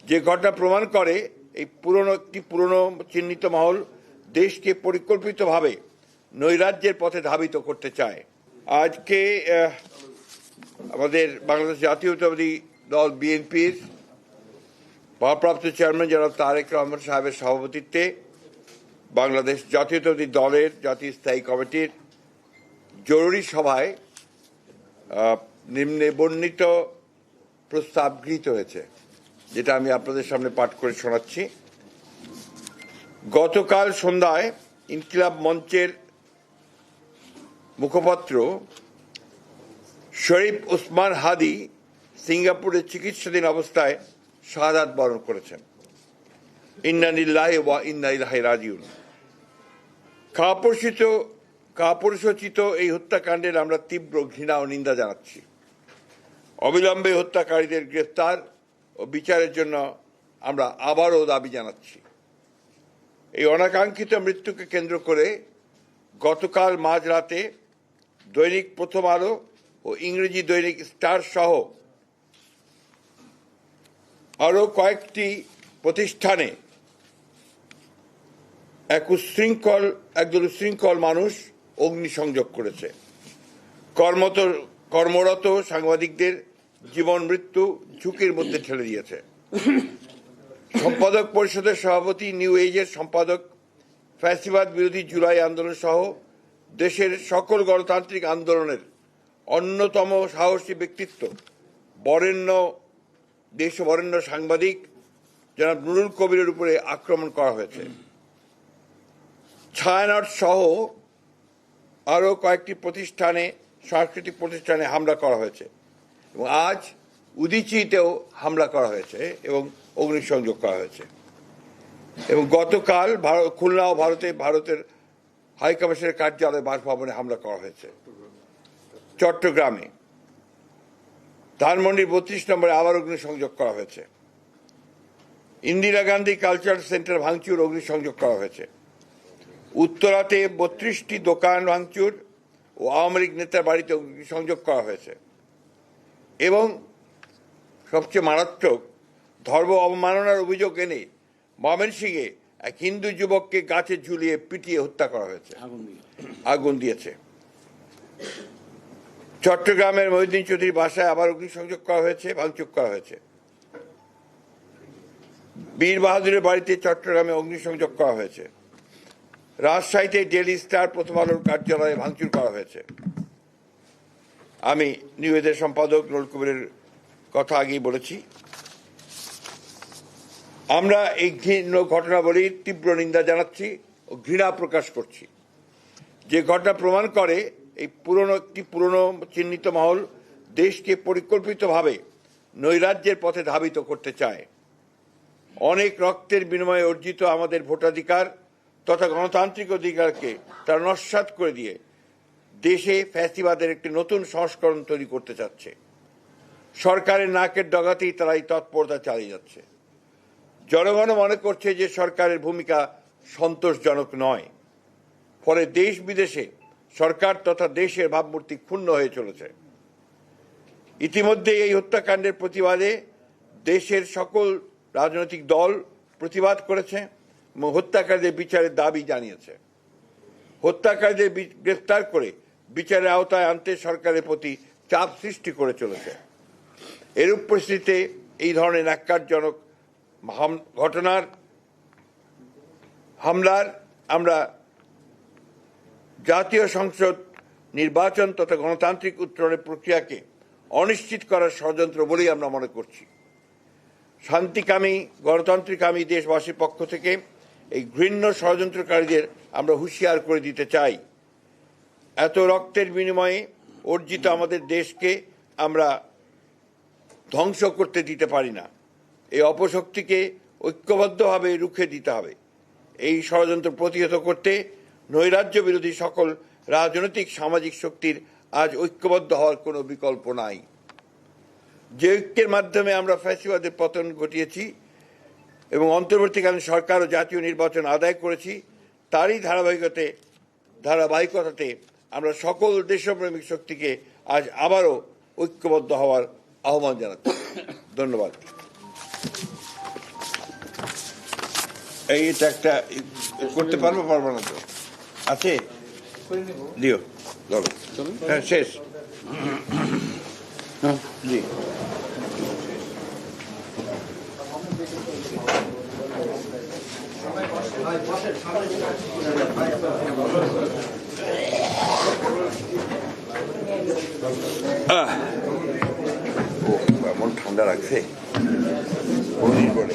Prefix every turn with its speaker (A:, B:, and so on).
A: যে ঘটনা প্রমাণ করে এই পুরনো চিহ্নিত মহল দেশকে পরিকল্পিতভাবে নৈরাজ্যের পথে ধাবিত করতে চায়। আজকে আমাদের বাংলাদেশ জাতীয়তাবাদী দল বিএনপির ভারপ্রাপ্ত চেয়ারম্যান জনাব তারেক রহমান সাহেবের সভাপতিত্বে বাংলাদেশ জাতীয়তাবাদী দলের জাতীয় স্থায়ী কমিটির জরুরি সভায় নিম্নে বর্ণিত প্রস্তাব গৃহীত হয়েছে, যেটা আমি আপনাদের সামনে পাঠ করে শোনাচ্ছি। গতকাল সন্ধ্যায় ইনকিলাব মঞ্চের মুখপাত্র শরীফ ওসমান হাদি সিঙ্গাপুরে চিকিৎসাধীন অবস্থায় শাহাদাত বরণ করেছেন। ইন্না লিল্লাহি ওয়া ইন্না ইলাইহি রাজিউন। কাপুরুষোচিত এই হত্যাকাণ্ডের আমরা তীব্র ঘৃণা ও নিন্দা জানাচ্ছি। অবিলম্বে হত্যাকারীদের গ্রেফতার ও বিচারের জন্য আমরা আবারও দাবি জানাচ্ছি। এই অনাকাঙ্ক্ষিত মৃত্যুকে কেন্দ্র করে গতকাল মাঝরাতে দৈনিক প্রথম আলো ও ইংরেজি দৈনিক স্টার সহ আরও কয়েকটি প্রতিষ্ঠানে একদল উশৃঙ্খল মানুষ অগ্নিসংযোগ করেছে। কর্মরত সাংবাদিকদের জীবন মৃত্যু ঝুঁকির মধ্যে ঠেলে দিয়েছে। সম্পাদক পরিষদের সভাপতি, নিউ এজের সম্পাদক, ফ্যাসিবাদ বিরোধী জুলাই আন্দোলন সহ দেশের সকল গণতান্ত্রিক আন্দোলনের অন্যতম সাহসী ব্যক্তিত্ব দেশবরেণ্য সাংবাদিক জনাব নুরুল কবিরের উপরে আক্রমণ করা হয়েছে। ছায়ানট সহ আরও কয়েকটি সাংস্কৃতিক প্রতিষ্ঠানে হামলা করা হয়েছে এবং আজ উদীচীতেও হামলা করা হয়েছে এবং অগ্নিসংযোগ করা হয়েছে। এবং গতকাল খুলনা ও ভারতের হাইকমিশনের কার্যালয় বাসভবনে হামলা করা হয়েছে। চট্টগ্রামে ধানমন্ডির ৩২ নম্বরে আবার অগ্নিসংযোগ করা হয়েছে। ইন্দিরা গান্ধী কালচারাল সেন্টার ভাঙচুর, অগ্নিসংযোগ করা হয়েছে। উত্তরাতে ৩২টি দোকান ভাঙচুর ও আওয়ামী লীগ নেতার বাড়িতে অগ্নিসংযোগ করা হয়েছে। এবং সবচেয়ে মারাত্মক, ধর্ম অবমাননার অভিযোগ এনে ময়মনসিংহে এক হিন্দু যুবককে গাছে ঝুলিয়ে পিটিয়ে হত্যা করা হয়েছে, আগুন দিয়েছে। চট্টগ্রামের মহিউদ্দিন চৌধুরীর বাসায় আবার অগ্নিসংযোগ করা হয়েছে, ভাঙচুর করা হয়েছে। বীর বাহাদুরের বাড়িতে চট্টগ্রামে অগ্নিসংযোগ করা হয়েছে। রাজশাহীতে ডেইলি স্টার প্রথম আলোর কার্যালয়ে ভাঙচুর করা হয়েছে। আমি নিউজের সম্পাদক নুরুল কবিরের কথা আগেই বলেছি। আমরা এই ঘৃণ্য ঘটনাবলীর তীব্র নিন্দা জানাচ্ছি ও ঘৃণা প্রকাশ করছি। যে ঘটনা প্রমাণ করে এই পুরনো চিহ্নিত মহল দেশকে পরিকল্পিতভাবে নৈরাজ্যের পথে ধাবিত করতে চায়। অনেক রক্তের বিনিময়ে অর্জিত আমাদের ভোটাধিকার তথা গণতান্ত্রিক অধিকারকে তারা নস্যাৎ করে দিয়ে দেশে ফ্যাসিবাদের একটি নতুন সংস্করণ তৈরি করতে চাচ্ছে। সরকারের নাকের ডগাতেই তারা এই তৎপরতা চালিয়ে যাচ্ছে। জনগণ মনে করছে যে সরকারের ভূমিকা সন্তোষজনক নয়, ফলে দেশ বিদেশে সরকার তথা দেশের ভাবমূর্তি ক্ষুণ্ণ হয়ে চলেছে। ইতিমধ্যে এই হত্যাকাণ্ডের প্রতিবাদে দেশের সকল রাজনৈতিক দল প্রতিবাদ করেছে এবং হত্যাকারীদের বিচারের দাবি জানিয়েছে। হত্যাকারীদের গ্রেফতার করে বিচারের আওতায় আনতে সরকারের প্রতি চাপ সৃষ্টি করে চলেছে। এরূপ পরিস্থিতিতে এই ধরনের ন্যাক্কারজনক হামলার আমরা জাতীয় সংসদ নির্বাচন তথা গণতান্ত্রিক উত্তরণের প্রক্রিয়াকে অনিশ্চিত করার ষড়যন্ত্র বলেই আমরা মনে করছি। শান্তিকামী গণতান্ত্রিকামী দেশবাসীর পক্ষ থেকে এই ঘৃণ্য ষড়যন্ত্রকারীদের আমরা হুঁশিয়ার করে দিতে চাই। এত রক্তের বিনিময়ে অর্জিত আমাদের দেশকে আমরা ধ্বংস করতে দিতে পারি না। এই অপশক্তিকে ঐক্যবদ্ধভাবে রুখে দিতে হবে। এই ষড়যন্ত্র প্রতিহত করতে নৈরাজ্য বিরোধী সকল রাজনৈতিক সামাজিক শক্তির আজ ঐক্যবদ্ধ হওয়ার কোনো বিকল্প নাই। যে ঐক্যের মাধ্যমে আমরা ফ্যাসিবাদের পতন ঘটিয়েছি এবং অন্তর্বর্তীকালীন সরকার ও জাতীয় নির্বাচন আদায় করেছি, তারই ধারাবাহিকতাতে আমরা সকল দেশপ্রেমিক শক্তিকে আজ আবারও ঐক্যবদ্ধ হওয়ার আহ্বান জানাচ্ছি। ধন্যবাদ। এইটা একটা করতে পারবো না তো আছে দিও চলো হ্যাঁ শেষ জি এমন ঠান্ডা লাগছে 5 দিন পরে